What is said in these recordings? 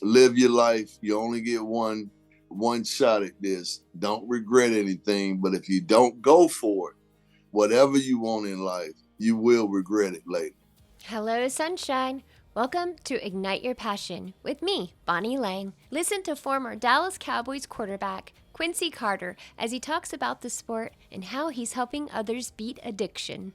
live your life. You only get one shot at this. Don't regret anything. But if you don't go for it, whatever you want in life, you will regret it later. Hello, sunshine. Welcome to Ignite Your Passion with me, Bonnie Lang. Listen to former Dallas Cowboys quarterback Quincy Carter as he talks about the sport and how he's helping others beat addiction.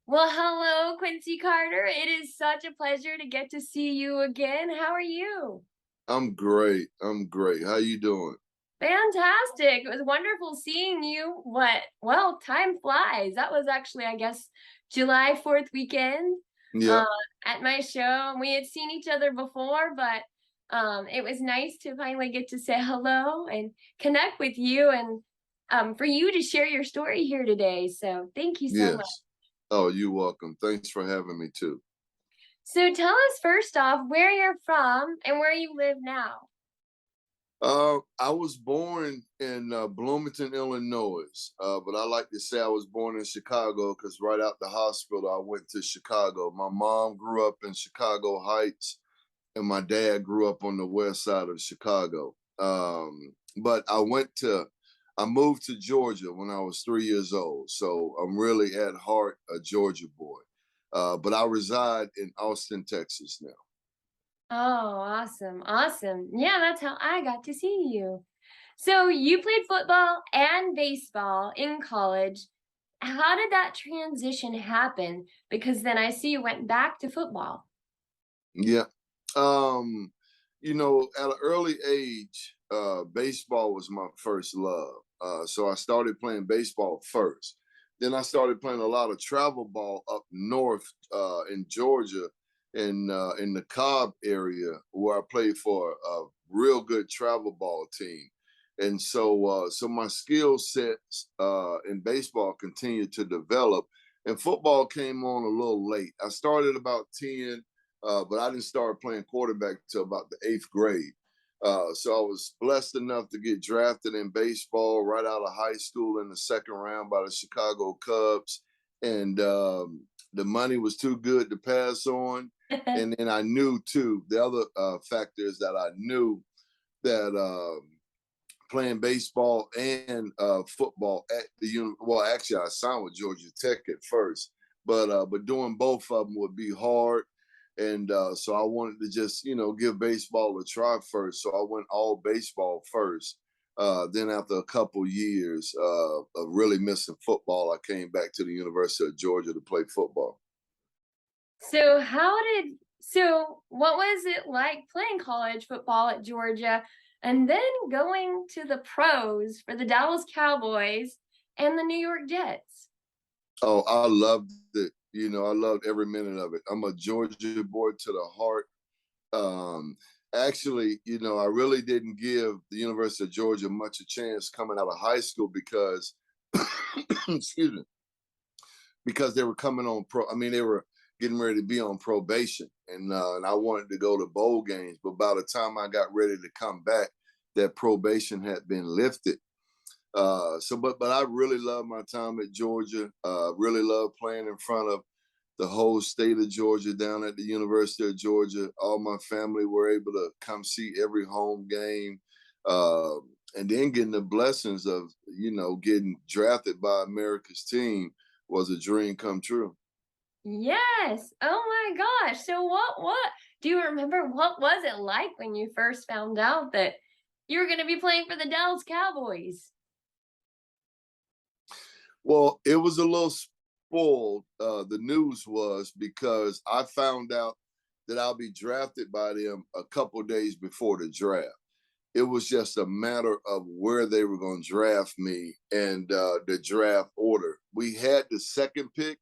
Well, hello, Quincy Carter. It is such a pleasure to get to see you again. How are you? I'm great. I'm great. How you doing? Fantastic. It was wonderful seeing you. Well, time flies. That was actually, I guess, July 4th weekend uh, Yep. at my show. We had seen each other before, but it was nice to finally get to say hello and connect with you and for you to share your story here today. So thank you so much. Yes. Oh, you're welcome. Thanks for having me too. So tell us first off where you're from and where you live now. I was born in Bloomington, Illinois, but I like to say I was born in Chicago because right out the hospital, I went to Chicago. My mom grew up in Chicago Heights, and my dad grew up on the west side of Chicago. But I moved to Georgia when I was 3 years old, so I'm really at heart a Georgia boy. But I reside in Austin, Texas now. Oh, awesome. Awesome. Yeah, that's how I got to see you. So you played football and baseball in college. How did that transition happen? Because then I see you went back to football. Yeah. Um, at an early age, baseball was my first love. So I started playing baseball first. Then I started playing a lot of travel ball up north in Georgia, in the Cobb area, where I played for a real good travel ball team. And so my skill sets in baseball continued to develop, and football came on a little late. I started about 10, but I didn't start playing quarterback until about the eighth grade. So I was blessed enough to get drafted in baseball right out of high school in the second round by the Chicago Cubs. And the money was too good to pass on. And then I knew too, the other factor is that I knew that playing baseball and football at well, actually, I signed with Georgia Tech at first, but doing both of them would be hard, and so I wanted to just give baseball a try first. So I went all baseball first. Then after a couple years of really missing football, I came back to the University of Georgia to play football. So what was it like playing college football at Georgia and then going to the pros for the Dallas Cowboys and the New York Jets? Oh, I loved it. I loved every minute of it. I'm a Georgia boy to the heart. Um, Actually, I really didn't give the University of Georgia much a chance coming out of high school because, excuse me, because they were coming on pro. I mean, they were getting ready to be on probation, and I wanted to go to bowl games. But by the time I got ready to come back, that probation had been lifted. But I really love my time at Georgia. Really love playing in front of the whole state of Georgia down at the University of Georgia. All my family were able to come see every home game. Uh, and then getting the blessings of, getting drafted by America's team was a dream come true. Yes. Oh my gosh. So what do you remember what was it like when you first found out that you were going to be playing for the Dallas Cowboys? Well, it was a little spoiled. The news was because I found out that I'll be drafted by them a couple days before the draft. It was just a matter of where they were going to draft me and the draft order. We had the second pick,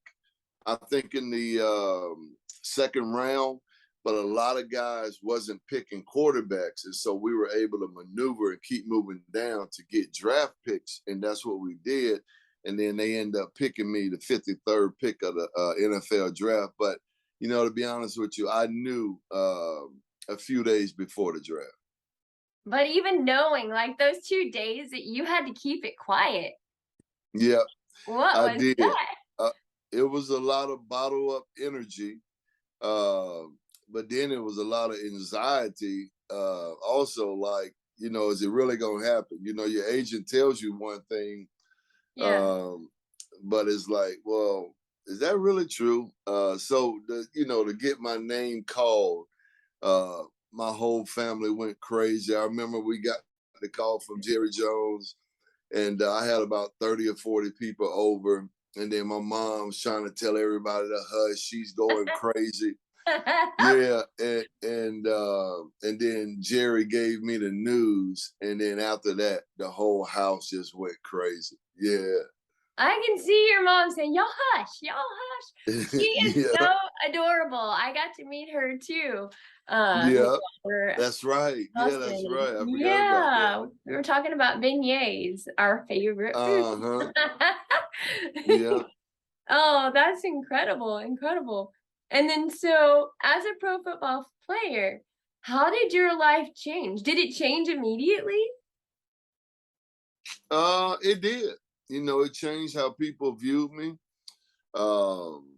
I think, in the second round, but a lot of guys wasn't picking quarterbacks, and so we were able to maneuver and keep moving down to get draft picks, and that's what we did. And then they end up picking me the 53rd pick of the NFL draft. But to be honest with you, I knew a few days before the draft. But even knowing like those 2 days that you had to keep it quiet, Yeah, what I was did. that? It was a lot of bottle up energy. Uh, but then it was a lot of anxiety. Also, like, is it really gonna happen? Your agent tells you one thing, Yeah. um, but it's like, well, is that really true? To get my name called, uh, my whole family went crazy. I remember we got the call from Jerry Jones, and I had about 30 or 40 people over. And then my mom's trying to tell everybody to hush. She's going crazy. Yeah, and then Jerry gave me the news, and then after that, the whole house just went crazy. Yeah, I can see your mom saying, "Y'all hush, y'all hush." She is yeah, so adorable. I got to meet her too. yeah. Her That's right. Yeah, that's husband. right. I forgot about that. Yeah, we were talking about beignets, our favorite food. Uh-huh. Yeah. Oh, that's incredible, incredible. And then so as a pro football player, how did your life change? Did it change immediately? It did. It changed how people viewed me. Um,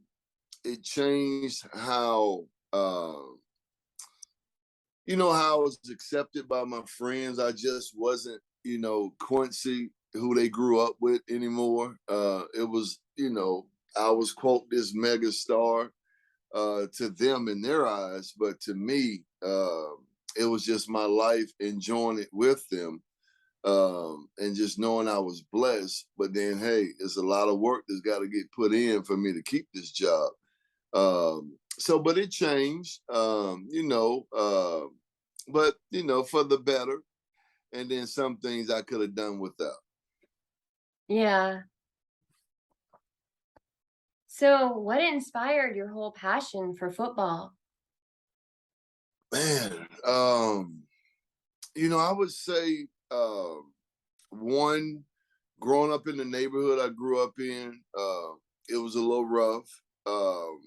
it changed how I was accepted by my friends. I just wasn't, Quincy, who they grew up with anymore. It was, I was quote this mega star to them in their eyes, but to me, it was just my life enjoying it with them, and just knowing I was blessed. But then, hey, it's a lot of work that's got to get put in for me to keep this job. But it changed, but for the better. And then some things I could have done without. Yeah. So what inspired your whole passion for football? Man, I would say, one, growing up in the neighborhood I grew up in, it was a little rough. Um,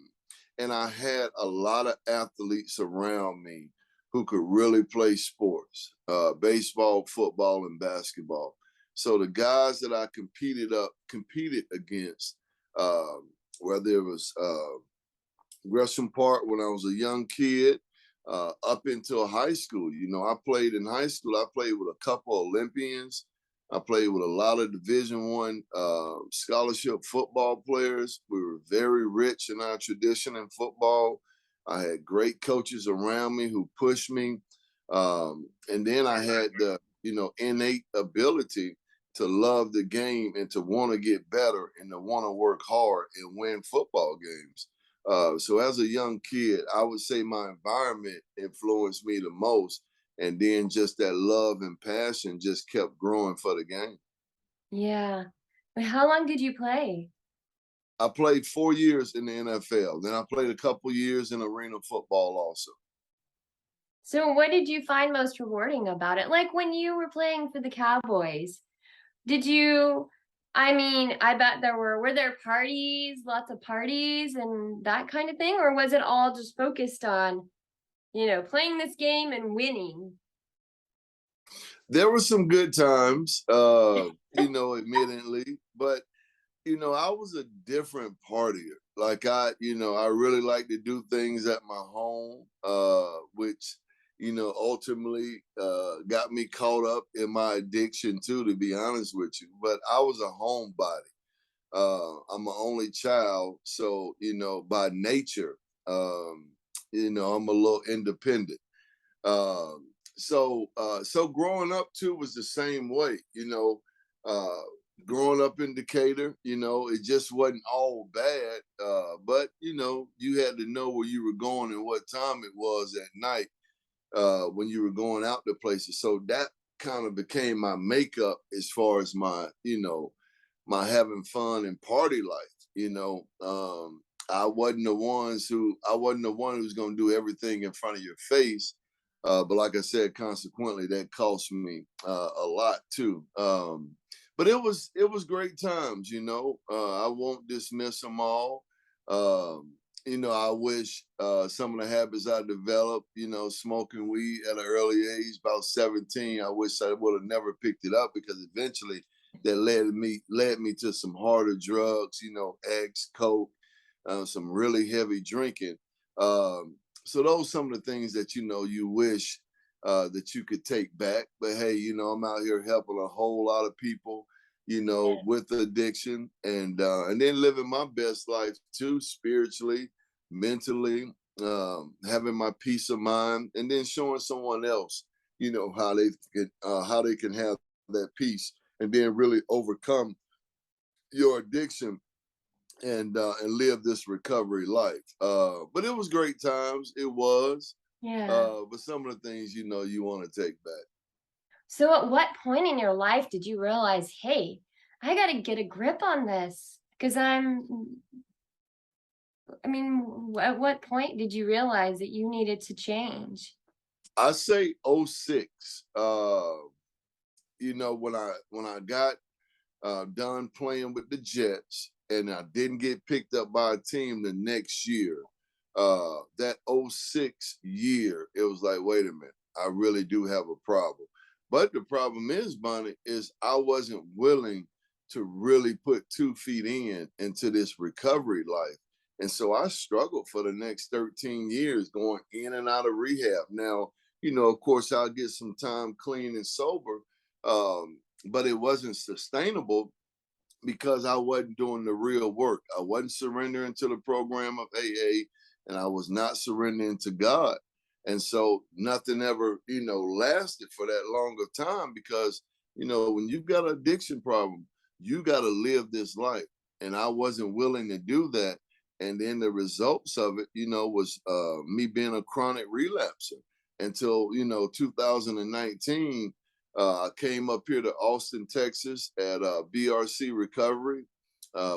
and I had a lot of athletes around me who could really play sports, baseball, football, and basketball. So the guys that I competed against, whether it was Gresham Park when I was a young kid, up until high school. I played in high school. I played with a couple Olympians. I played with a lot of Division One scholarship football players. We were very rich in our tradition in football. I had great coaches around me who pushed me, and then I had the innate ability to love the game and to want to get better and to want to work hard and win football games. So as a young kid, I would say my environment influenced me the most. And then just that love and passion just kept growing for the game. Yeah. But how long did you play? I played 4 years in the NFL. Then I played a couple years in arena football also. So what did you find most rewarding about it? Like when you were playing for the Cowboys, did you I mean, I bet were there parties, lots of parties and that kind of thing, or was it all just focused on, playing this game and winning? There were some good times, admittedly, but I was a different partier. Like I really like to do things at my home, which, ultimately got me caught up in my addiction too, to be honest with you. But I was a homebody. I'm an only child, so by nature, I'm a little independent. So growing up too was the same way. Uh, growing up in Decatur, it just wasn't all bad. But you had to know where you were going and what time it was at night when you were going out to places. So that kind of became my makeup as far as my having fun and party life. I wasn't the one who's going to do everything in front of your face. But like I said, consequently, that cost me a lot too. But it was great times. I won't dismiss them all. Um, I wish some of the habits I developed, smoking weed at an early age, about 17, I wish I would have never picked it up, because eventually that led me to some harder drugs, X, coke, some really heavy drinking. Um, So those some of the things that you wish that you could take back. But hey, I'm out here helping a whole lot of people, with addiction, and then living my best life too, spiritually, mentally, having my peace of mind, and then showing someone else, how they can have that peace and then really overcome your addiction and live this recovery life. But it was great times. It was. Yeah. But some of the things you want to take back. So at what point in your life did you realize, hey, I got to get a grip on this? Because at what point did you realize that you needed to change? I say '06. When I got done playing with the Jets, and I didn't get picked up by a team the next year. That '06 year, it was like, wait a minute, I really do have a problem. But the problem is, Bonnie, is I wasn't willing to really put 2 feet into this recovery life. And so I struggled for the next 13 years going in and out of rehab. Now, of course, I'll get some time clean and sober, but it wasn't sustainable because I wasn't doing the real work. I wasn't surrendering to the program of AA, and I was not surrendering to God. And so nothing ever, lasted for that long of time because, when you've got an addiction problem, you got to live this life. And I wasn't willing to do that. And then the results of it, was me being a chronic relapser until, 2019. I came up here to Austin, Texas at BRC Recovery,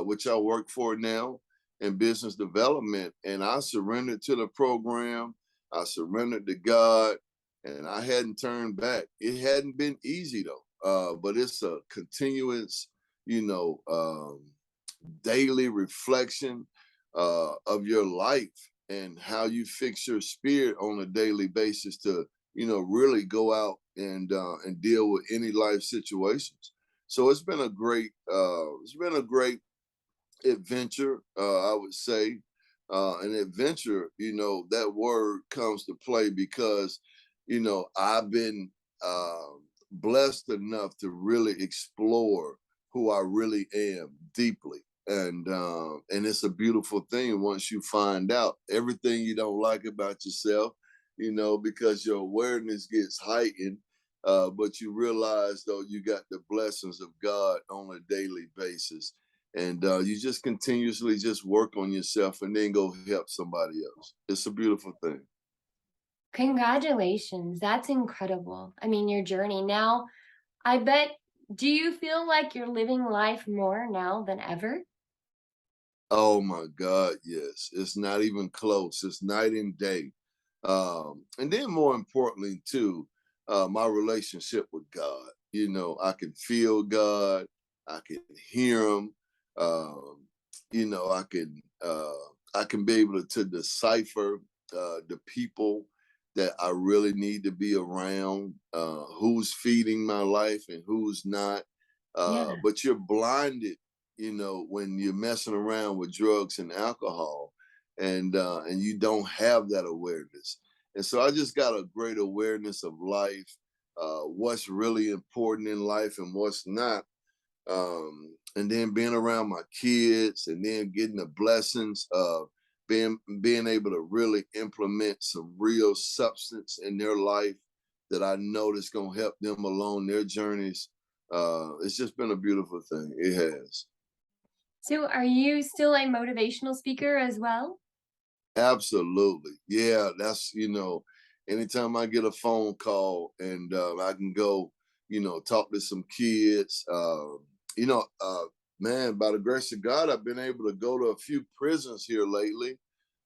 which I work for now in business development. And I surrendered to the program. I surrendered to God, and I hadn't turned back. It hadn't been easy though, but it's a continuous, you know, um, daily reflection of your life and how you fix your spirit on a daily basis to really go out and deal with any life situations. So it's been a great adventure, I would say. An adventure, that word comes to play because, I've been blessed enough to really explore who I really am deeply. And it's a beautiful thing once you find out everything you don't like about yourself, because your awareness gets heightened. But you realize though you got the blessings of God on a daily basis, and you just continuously just work on yourself and then go help somebody else. It's a beautiful thing. Congratulations. That's incredible. I mean, your journey. Now, I bet, do you feel like you're living life more now than ever? Oh my God, yes. It's not even close. It's night and day. And then more importantly, too, my relationship with God. I can feel God, I can hear him. Um, I can be able to decipher the people that I really need to be around, who's feeding my life and who's not. Yeah. But you're blinded, when you're messing around with drugs and alcohol, and you don't have that awareness. And so I just got a great awareness of life, what's really important in life and what's not. And then being around my kids and then getting the blessings of being able to really implement some real substance in their life that I know that's gonna help them along their journeys. It's just been a beautiful thing. It has. So, are you still a motivational speaker as well? Absolutely. Yeah, that's, anytime I get a phone call and I can go, talk to some kids, you know, uh, man, by the grace of God, I've been able to go to a few prisons here lately.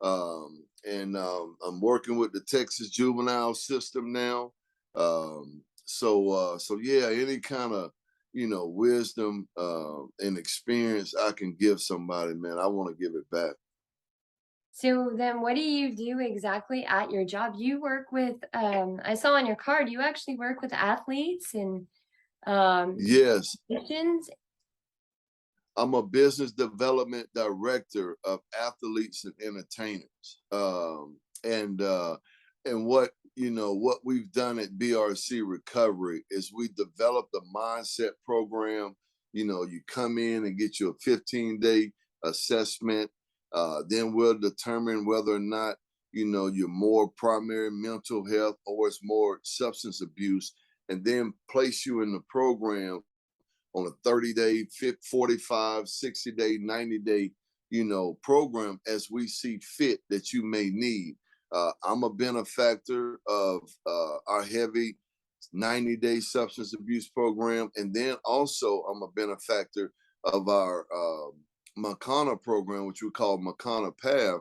And I'm working with the Texas juvenile system now. So yeah, any kind of, wisdom and experience I can give somebody, man, I want to give it back. So then what do you do exactly at your job? You work with I saw on your card you actually work with athletes and Yes, musicians. I'm a business development director of athletes and entertainers. And what we've done at BRC Recovery is we developed a mindset program. You come in and get you a 15-day assessment. Then we'll determine whether or not you're more primary mental health or it's more substance abuse, and then place you in the program on a 30-day, 45, 60-day, 90-day, program as we see fit that you may need. I'm a benefactor of our heavy 90-day substance abuse program. And then also I'm a benefactor of our Makana program, which we call Makana Path,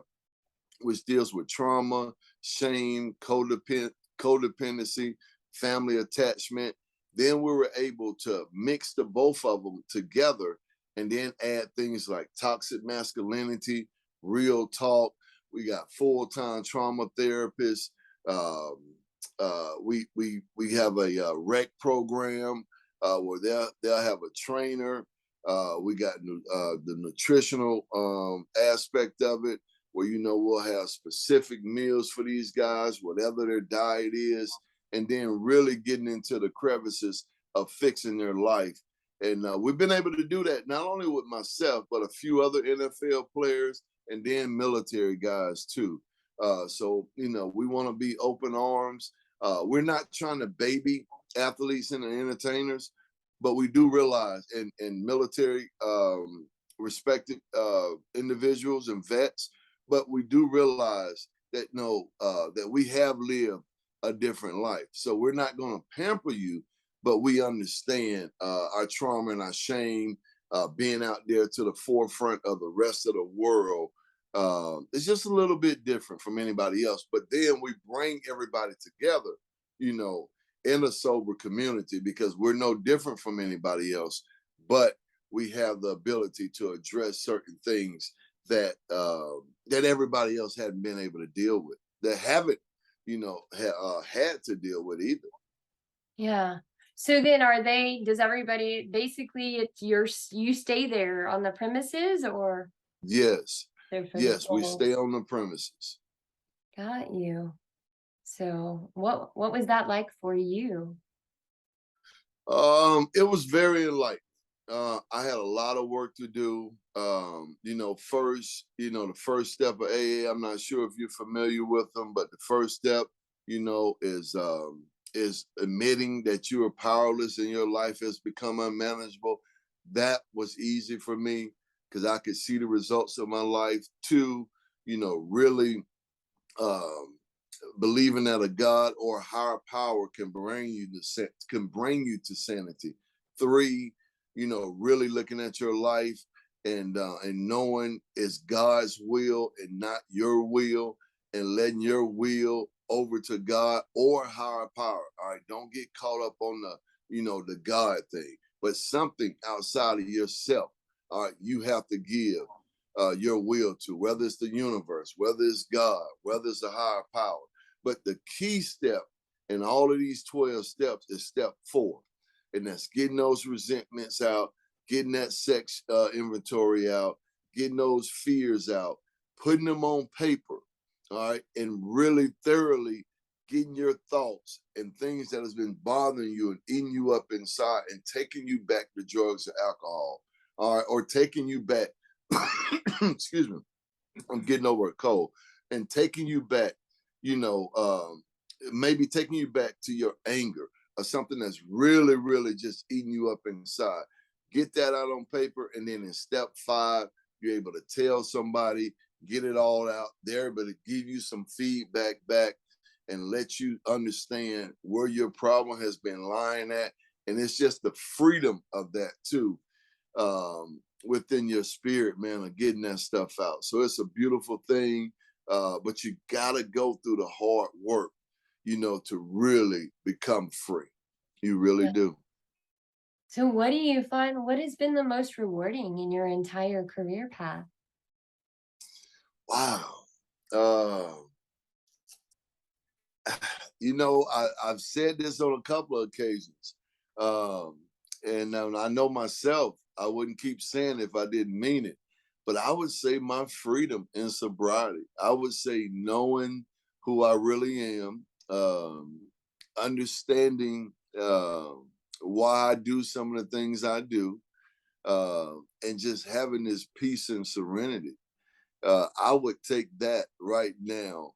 which deals with trauma, shame, codependency, family attachment. Then we were able to mix the both of them together and then add things like toxic masculinity, real talk. We got full-time trauma therapists. We have a rec program where they'll have a trainer. We got the nutritional aspect of it, where we'll have specific meals for these guys, whatever their diet is, and then really getting into the crevices of fixing their life. And we've been able to do that not only with myself, but a few other NFL players and then military guys too. So we want to be open arms. We're not trying to baby athletes and entertainers, but we do realize in military respected individuals and vets, but we do realize that that we have lived a different life. So we're not going to pamper you, but we understand our trauma and our shame, being out there to the forefront of the rest of the world. It's just a little bit different from anybody else. But then we bring everybody together, in a sober community, because we're no different from anybody else, but we have the ability to address certain things that that everybody else hadn't been able to deal with, that haven't had to deal with either. Yeah. So then does everybody basically you stay there on the premises, or Yes. they're for the Yes, we full? stay on the premises. Got you. So what was that like for you? It was very enlightening. I had a lot of work to do. The first step of AA, I'm not sure if you're familiar with them, but the first step, is admitting that you are powerless and your life has become unmanageable. That was easy for me because I could see the results of my life. Two, really um, believing that a God or higher power can bring you to sanity. Three, really looking at your life and knowing it's God's will and not your will, and letting your will over to God or higher power. All right, don't get caught up on the God thing, but something outside of yourself. All right, you have to give your will to, whether it's the universe, whether it's God, whether it's a higher power. But the key step in all of these 12 steps is step 4. And that's getting those resentments out, getting that sex inventory out, getting those fears out, putting them on paper, all right, and really thoroughly getting your thoughts and things that has been bothering you and eating you up inside and taking you back to drugs or alcohol, all right, or taking you back, excuse me, I'm getting over a cold, and taking you back, maybe taking you back to your anger or something that's really, really just eating you up inside. Get that out on paper, and then in step 5, you're able to tell somebody, get it all out. They're able to give you some feedback back and let you understand where your problem has been lying at. And it's just the freedom of that too, within your spirit, man, of getting that stuff out. So it's a beautiful thing, but you gotta go through the hard work, to really become free. You really Yeah. do. So what do you find, what has been the most rewarding in your entire career path? Wow. Uh, I've said this on a couple of occasions, um, and I know myself. I wouldn't keep saying it if I didn't mean it, but I would say my freedom in sobriety. I would say knowing who I really am, understanding why I do some of the things I do, and just having this peace and serenity. I would take that right now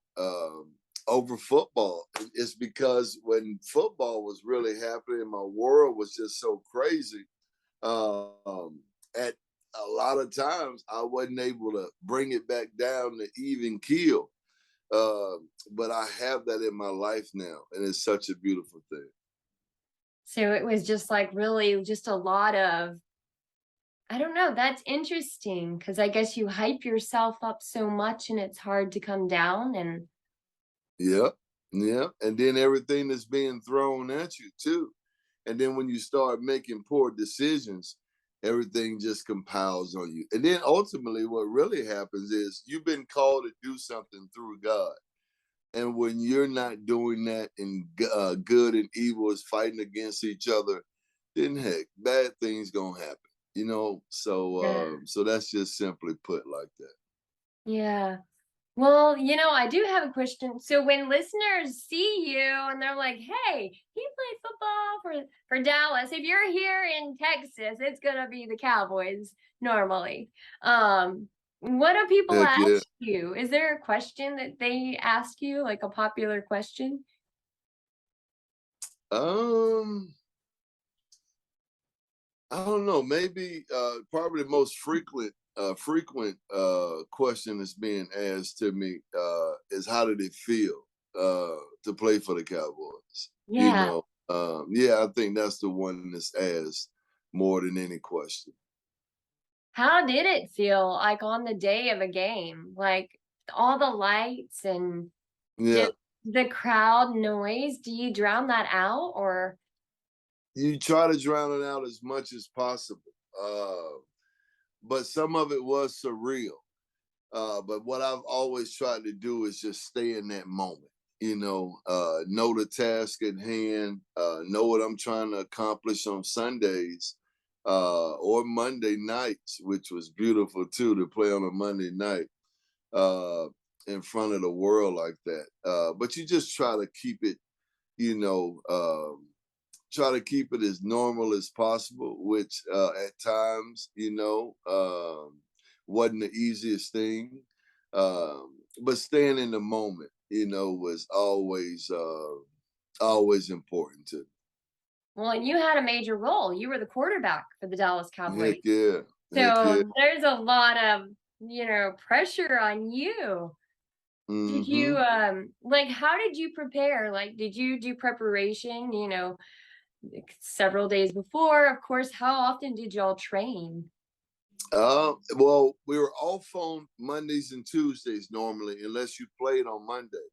over football. It's because when football was really happening, my world was just so crazy. At a lot of times, I wasn't able to bring it back down to even keel. Uh, but I have that in my life now, and it's such a beautiful thing. So it was just like really just a lot of, I don't know, that's interesting because I guess you hype yourself up so much and it's hard to come down. And Yeah, yeah. And then everything that's being thrown at you too. And then when you start making poor decisions, everything just compiles on you. And then ultimately, what really happens is you've been called to do something through God. And when you're not doing that, and good and evil is fighting against each other, then heck, bad things gonna happen. yeah, So that's just simply put like that. yeah. Well, I do have a question. So when listeners see you and they're like, "Hey, he played football for Dallas." If you're here in Texas, it's gonna be the Cowboys normally. What do people Heck yeah. ask you? Is there a question that they ask you, like a popular question? Um, I don't know. Maybe probably the most frequent question that's being asked to me is how did it feel to play for the Cowboys? Yeah. Yeah, I think that's the one that's asked more than any question. How did it feel like on the day of a game? Like all the lights and Yeah, just the crowd noise, do you drown that out or you try to drown it out as much as possible, but some of it was surreal. But what I've always tried to do is just stay in that moment. Know the task at hand, know what I'm trying to accomplish on Sundays or Monday nights, which was beautiful too to play on a Monday night uh, in front of the world like that. But you just try to keep it, you know, try to keep it as normal as possible, which at times, wasn't the easiest thing. But staying in the moment, was always important to well, and you had a major role. You were the quarterback for the Dallas me. Cowboys. Heck yeah. Heck yeah. So there's a lot of, pressure on you. Did you Hmm. like how did you prepare? Like did you do preparation, like, several days before? Of course, how often did y'all train? Well, we were off on Mondays and Tuesdays normally, unless you played on Monday.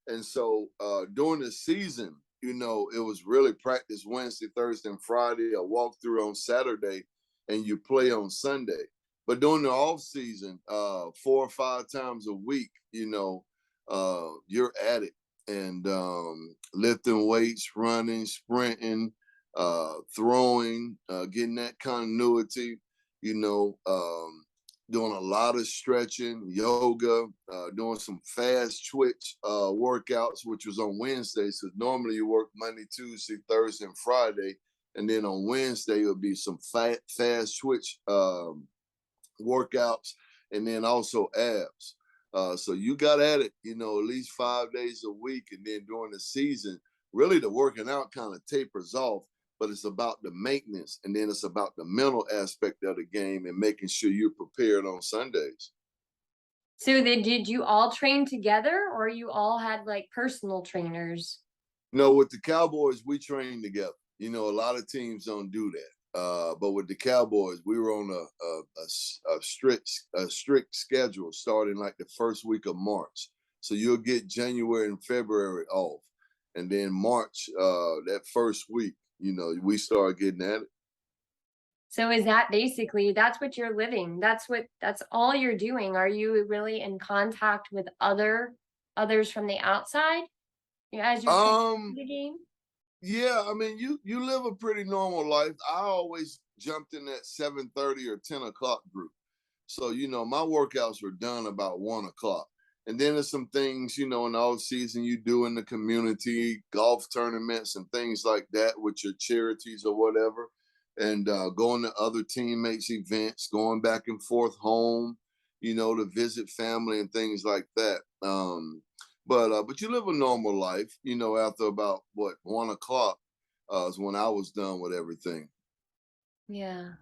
And so during the season, it was really practice Wednesday, Thursday, and Friday, a walkthrough on Saturday, and you play on Sunday. But during the off season, 4 or 5 times a week, you're at it and lifting weights, running, sprinting, throwing, getting that continuity, you know, um, doing a lot of stretching, yoga, doing some fast twitch workouts, which was on Wednesdays. So normally you work Monday, Tuesday, Thursday, and Friday. And then on Wednesday, it would be some fast twitch workouts and then also abs. So you got at it, at least 5 days a week. And then during the season, really the working out kind of tapers off, but it's about the maintenance and then it's about the mental aspect of the game and making sure you're prepared on Sundays. So did you all train together or you all had like personal trainers? With the Cowboys, we train together. A lot of teams don't do that. But with the Cowboys, we were on a strict schedule starting like the first week of March. So you'll get January and February off, and then March, that first week, we start getting at it. So is that basically that's what you're living? That's all you're doing. Are you really in contact with others from the outside as you're preparing for Um, the game? yeah, I mean, you live a pretty normal life. I always jumped in that 7:30 or 10 o'clock group. So, my workouts were done about 1 o'clock. And then there's some things, in the off season you do in the community, golf tournaments and things like that with your charities or whatever. And going to other teammates' events, going back and forth home, to visit family and things like that. But you live a normal life, after about 1 o'clock is when I was done with everything. Yeah.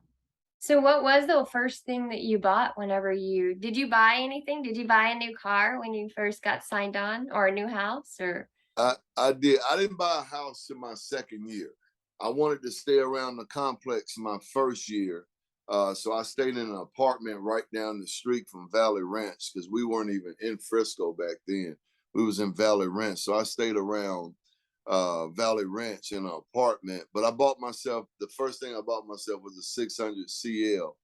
So what was the first thing that you bought did you buy anything? Did you buy a new car when you first got signed on, or a new house, or? I did. I didn't buy a house in my second year. I wanted to stay around the complex my first year. So I stayed in an apartment right down the street from Valley Ranch because we weren't even in Frisco back then. We was in Valley Ranch. So I stayed around Valley Ranch in an apartment. But the first thing I bought myself was a 600 CL.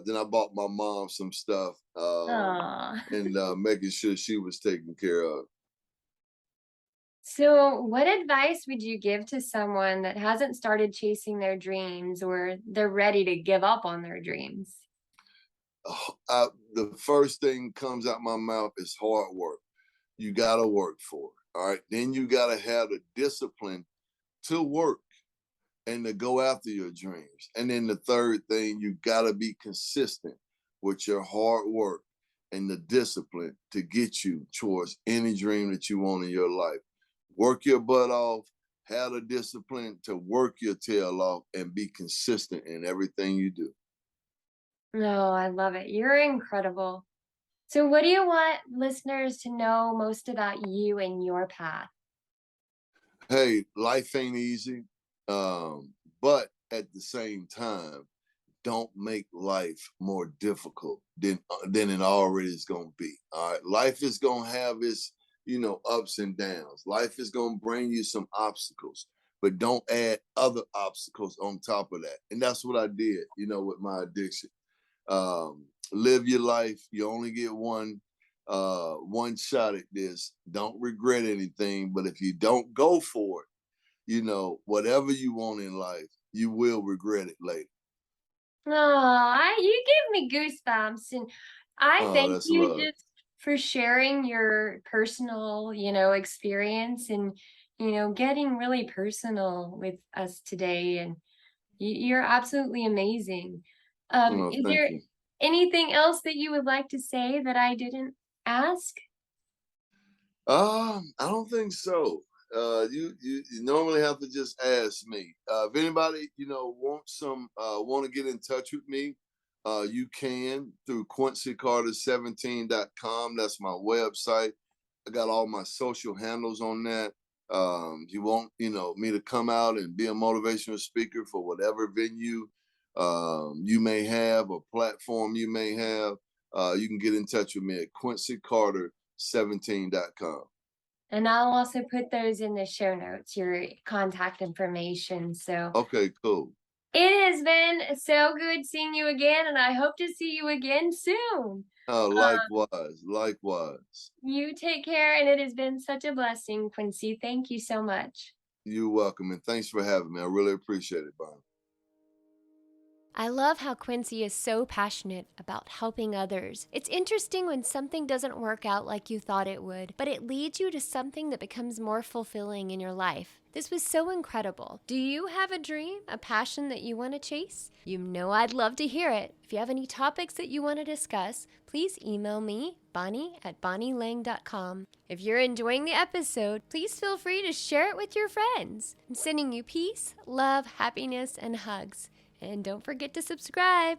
Then I bought my mom some stuff Oh. and making sure she was taken care of. So what advice would you give to someone that hasn't started chasing their dreams, or they're ready to give up on their dreams? The first thing comes out my mouth is hard work. You got to work for it. All right. Then you got to have the discipline to work and to go after your dreams. And then the third thing, you got to be consistent with your hard work and the discipline to get you towards any dream that you want in your life. Work your butt off, have the discipline to work your tail off, and be consistent in everything you do. No, I love it. You're incredible. So what do you want listeners to know most about you and your path? Hey, life ain't easy, but at the same time, don't make life more difficult than it already is going to be. All right, life is going to have its ups and downs. Life is going to bring you some obstacles, but don't add other obstacles on top of that. And that's what I did, with my addiction. Live your life. You only get one shot at this. Don't regret anything. But if you don't go for it, whatever you want in life, you will regret it later. Oh, you give me goosebumps, and I Oh, thank that's you love. just for sharing your personal, experience, and, getting really personal with us today. And you're absolutely amazing. Oh, Is thank there you. anything else that you would like to say that I didn't ask? I don't think so. You normally have to just ask me. If anybody want to get in touch with me, you can through QuincyCarter17.com. That's my website. I got all my social handles on that. If you want me to come out and be a motivational speaker for whatever venue you may have, or platform you may have, you can get in touch with me at QuincyCarter17.com. And I'll also put those in the show notes, your contact information. So Okay, cool. it has been so good seeing you again, and I hope to see you again soon. Likewise, likewise. You take care, and it has been such a blessing, Quincy. Thank you so much. You're welcome, and thanks for having me. I really appreciate it, Bob. I love how Quincy is so passionate about helping others. It's interesting when something doesn't work out like you thought it would, but it leads you to something that becomes more fulfilling in your life. This was so incredible. Do you have a dream, a passion that you want to chase? You know I'd love to hear it. If you have any topics that you want to discuss, please email me, Bonnie@bonnielang.com. If you're enjoying the episode, please feel free to share it with your friends. I'm sending you peace, love, happiness, and hugs. And don't forget to subscribe.